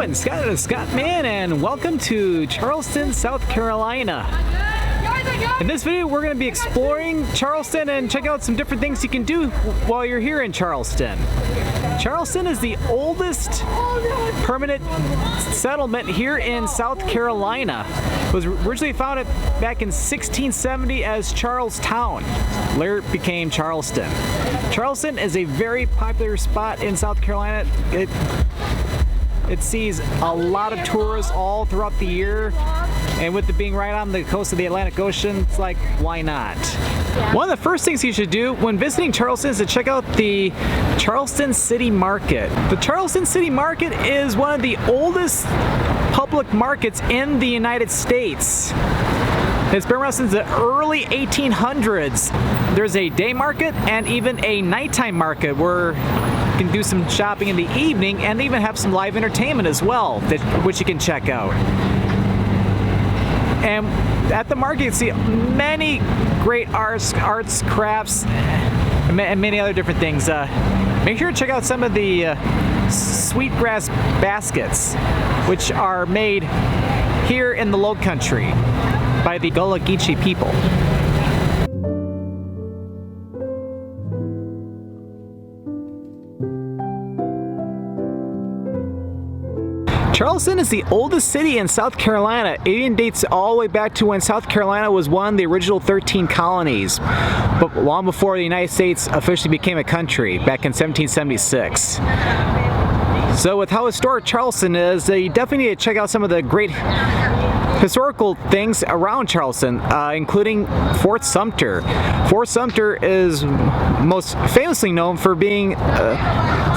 doing? Scott is Scott Man, and welcome to Charleston, South Carolina. In this video, we're going to be exploring Charleston and check out some different things you can do while you're here in Charleston. Charleston is the oldest permanent settlement here in South Carolina. It was originally founded back in 1670 as Charlestown. Later it became Charleston. Charleston is a very popular spot in South Carolina. It sees a lot of tourists all throughout the year, and with it being right on the coast of the Atlantic Ocean, it's like, why not? One of the first things you should do when visiting Charleston is to check out the Charleston City Market. The Charleston City Market is one of the oldest public markets in the United States. It's been around since the early 1800s. There's a day market and even a nighttime market where you can do some shopping in the evening, and they even have some live entertainment as well, which you can check out. And at the market you can see many great arts, crafts, and many other different things. Make sure to check out some of the sweetgrass baskets, which are made here in the Low Country by the Gullah Geechee people. Charleston is the oldest city in South Carolina. It even dates all the way back to when South Carolina was one of the original 13 colonies, but long before the United States officially became a country back in 1776. So with how historic Charleston is, you definitely need to check out some of the great historical things around Charleston, including Fort Sumter. Fort Sumter is most famously known for being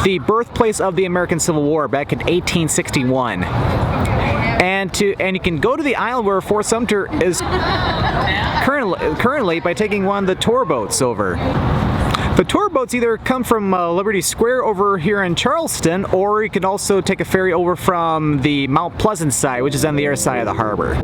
the birthplace of the American Civil War back in 1861. And you can go to the island where Fort Sumter is currently by taking one of the tour boats over. The tour boats either come from Liberty Square over here in Charleston, or you can also take a ferry over from the Mount Pleasant side, which is on the other side of the harbor.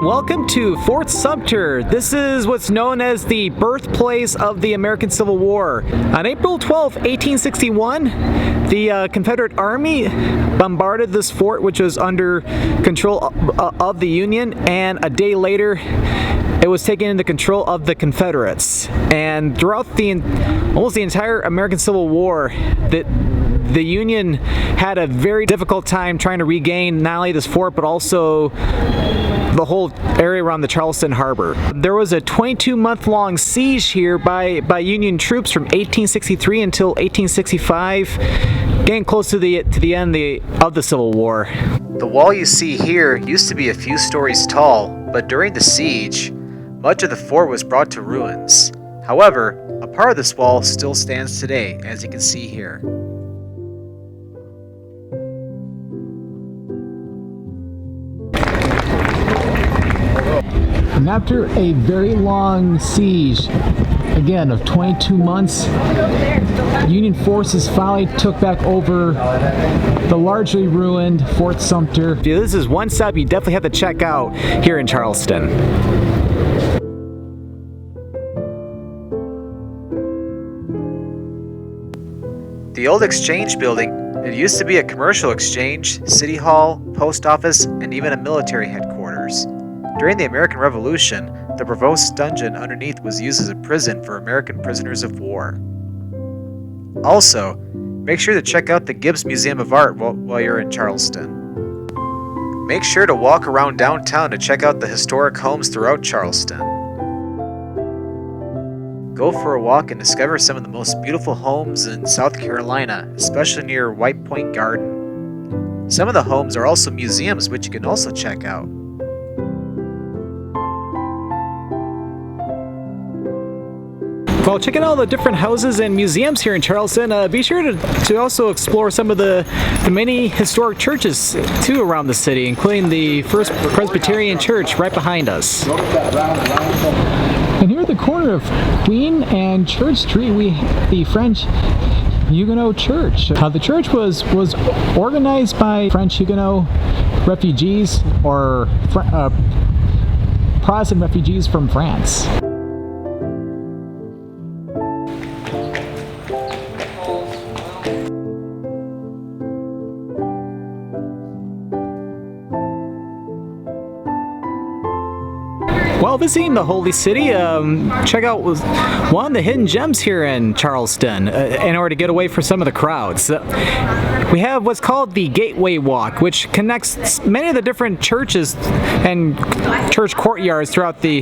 Welcome to Fort Sumter. This is what's known as the birthplace of the American Civil War. On April 12, 1861, the Confederate Army bombarded this fort, which was under control of the Union, and a day later it was taken into control of the Confederates. And throughout almost the entire American Civil War, the Union had a very difficult time trying to regain not only this fort, but also the whole area around the Charleston Harbor. There was a 22-month-long siege here by Union troops from 1863 until 1865, getting close to the end of the Civil War. The wall you see here used to be a few stories tall, but during the siege, much of the fort was brought to ruins. However, a part of this wall still stands today, as you can see here. And after a very long siege, again of 22 months, Union forces finally took back over the largely ruined Fort Sumter. This is one stop you definitely have to check out here in Charleston. The old Exchange building, it used to be a commercial exchange, city hall, post office, and even a military headquarters. During the American Revolution, the PROVOST dungeon underneath was used as a prison for American prisoners of war. Also, make sure to check out the Gibbs Museum of Art while you're in Charleston. Make sure to walk around downtown to check out the historic homes throughout Charleston. Go for a walk and discover some of the most beautiful homes in South Carolina, especially near White Point Garden. Some of the homes are also museums, which you can also check out. While checking out all the different houses and museums here in Charleston, be sure to also explore some of the many historic churches too around the city, including the First Presbyterian Church right behind us. And here at the corner of Queen and Church Street, we have the French Huguenot Church. The church was organized by French Huguenot refugees or Protestant refugees from France. While visiting the Holy City, check out one of the hidden gems here in Charleston in order to get away from some of the crowds. We have what's called the Gateway Walk, which connects many of the different churches and church courtyards throughout the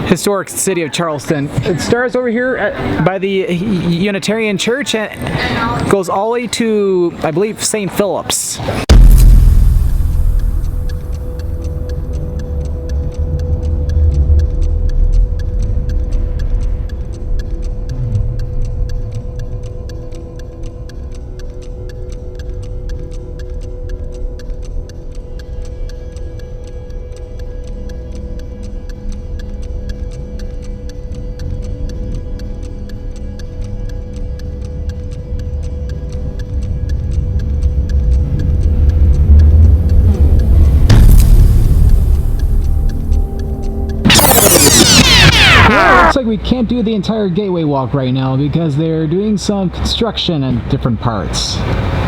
historic city of Charleston. It starts over here by the Unitarian Church and goes all the way to, I believe, St. Philip's. Looks like we can't do the entire Gateway Walk right now because they're doing some construction in different parts.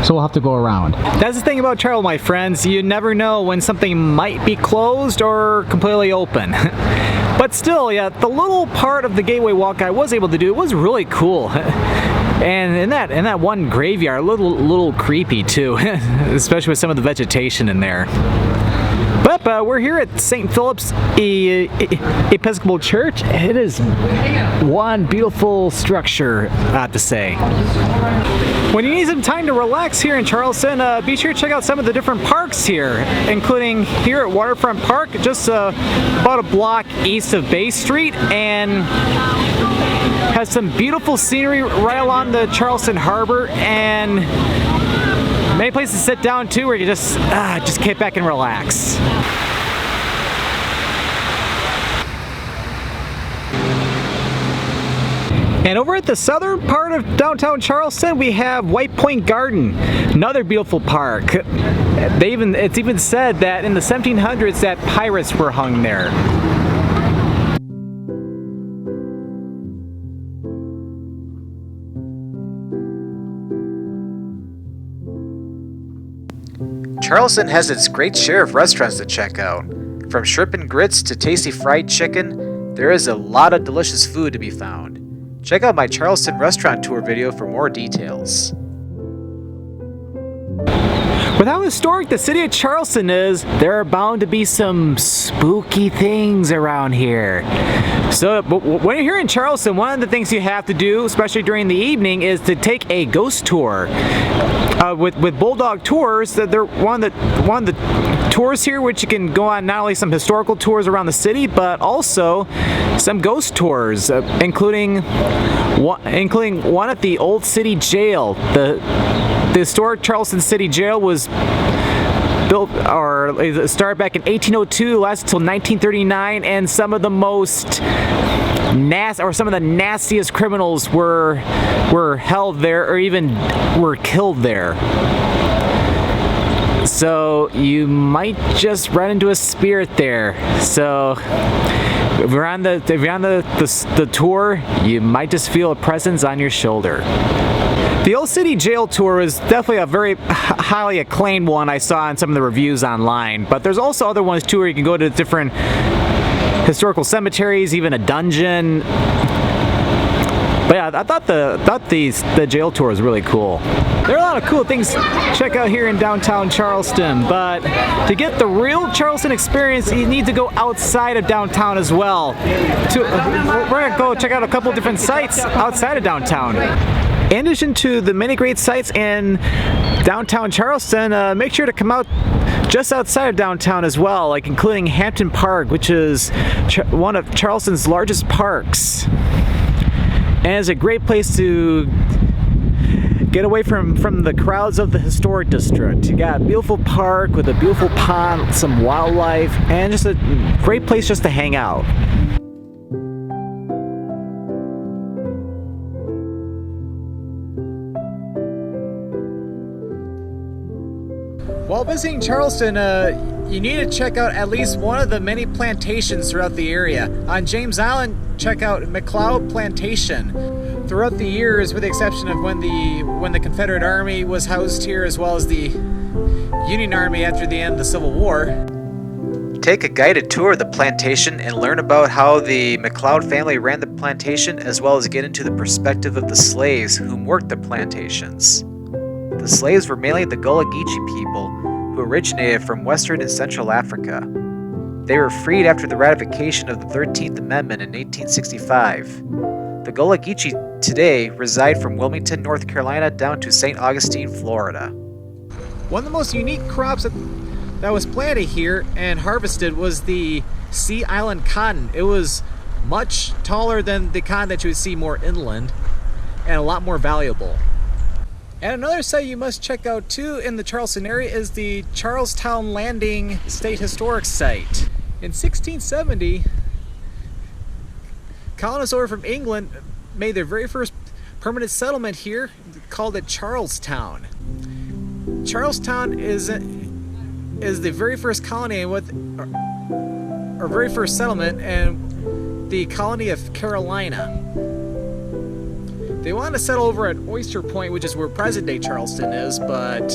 So we'll have to go around. That's the thing about travel, my friends. You never know when something might be closed or completely open. But still, yeah, the little part of the Gateway Walk I was able to do was really cool. And in that one graveyard, a little creepy too, especially with some of the vegetation in there. But we're here at St. Philip's Episcopal Church. It is one beautiful structure, I have to say. When you need some time to relax here in Charleston, be sure to check out some of the different parks here, including here at Waterfront Park, just about a block east of Bay Street, and has some beautiful scenery right along the Charleston Harbor, and many places to sit down too, where you just kick back and relax. And over at the southern part of downtown Charleston, we have White Point Garden, another beautiful park. It's even said that in the 1700s that pirates were hung there. Charleston has its great share of restaurants to check out. From shrimp and grits to tasty fried chicken, there is a lot of delicious food to be found. Check out my Charleston restaurant tour video for more details. With how historic the city of Charleston is, there are bound to be some spooky things around here. So when you're here in Charleston, one of the things you have to do, especially during the evening, is to take a ghost tour. With BULLDOG tours, they're one of the tours here, which you can go on not only some historical tours around the city, but also some ghost tours, including one at the Old City Jail. The historic Charleston City Jail was built or started back in 1802, lasted until 1939, and some of the nastiest criminals were held there, or even were killed there. So you might just run into a spirit there. So if you're on the tour, you might just feel a presence on your shoulder. The Old City Jail tour is definitely a very highly acclaimed one I saw in some of the reviews online, but there's also other ones too where you can go to different historical cemeteries, even a dungeon. But yeah, I thought the jail tour was really cool. There are a lot of cool things to check out here in downtown Charleston, but to get the real Charleston experience, you need to go outside of downtown as well. We're going to go check out a couple different sites outside of downtown. In addition to the many great sites in downtown Charleston, make sure to come out just outside of downtown as well, like including Hampton Park, which is one of Charleston's largest parks. and it's a great place to get away from the crowds of the historic district. You got a beautiful park with a beautiful pond, some wildlife, and just a great place just to hang out. While visiting Charleston, you need to check out at least one of the many plantations throughout the area. On James Island, check out McLeod Plantation. Throughout the years, with the exception of when the Confederate Army was housed here, as well as the Union Army after the end of the Civil War. Take a guided tour of the plantation and learn about how the McLeod family ran the plantation, as well as get into the perspective of the slaves who worked the plantations. The slaves were mainly the Gullah Geechee people who originated from Western and Central Africa. They were freed after the ratification of the 13th Amendment in 1865. The Gullah Geechee today reside from Wilmington, North Carolina down to St. Augustine, Florida. One of the most unique crops that was planted here and harvested was the Sea Island cotton. It was much taller than the cotton that you would see more inland and a lot more valuable. And another site you must check out too in the Charleston area is the Charlestown Landing State Historic Site. In 1670, colonists over from England made their very first permanent settlement here, called it Charlestown. Charlestown is the very first colony and our very first settlement and the colony of Carolina. They wanted to settle over at Oyster Point, which is where present-day Charleston is, but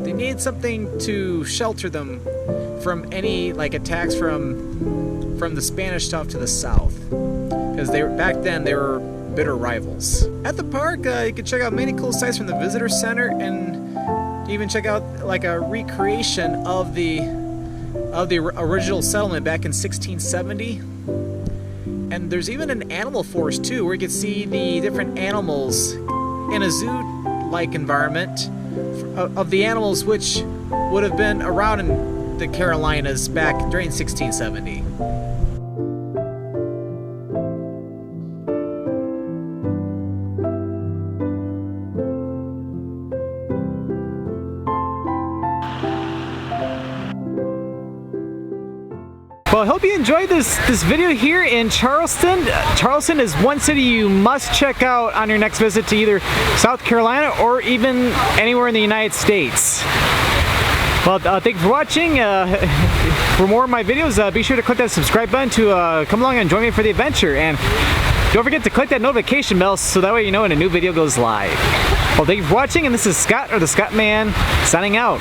they needed something to shelter them from any attacks from the Spanish stuff to the south, because back then they were bitter rivals. At the park, you can check out many cool sites from the visitor center, and even check out a recreation of the original settlement back in 1670. And there's even an animal forest too, where you can see the different animals in a zoo-like environment of the animals which would have been around in the Carolinas back during 1670. Well, I hope you enjoyed this video here in Charleston. Charleston is one city you must check out on your next visit to either South Carolina or even anywhere in the United States. Well, thank you for watching. For more of my videos, be sure to click that subscribe button to come along and join me for the adventure. And don't forget to click that notification bell so that way you know when a new video goes live. Well, thank you for watching, and this is Scott, or the Scott Man, signing out.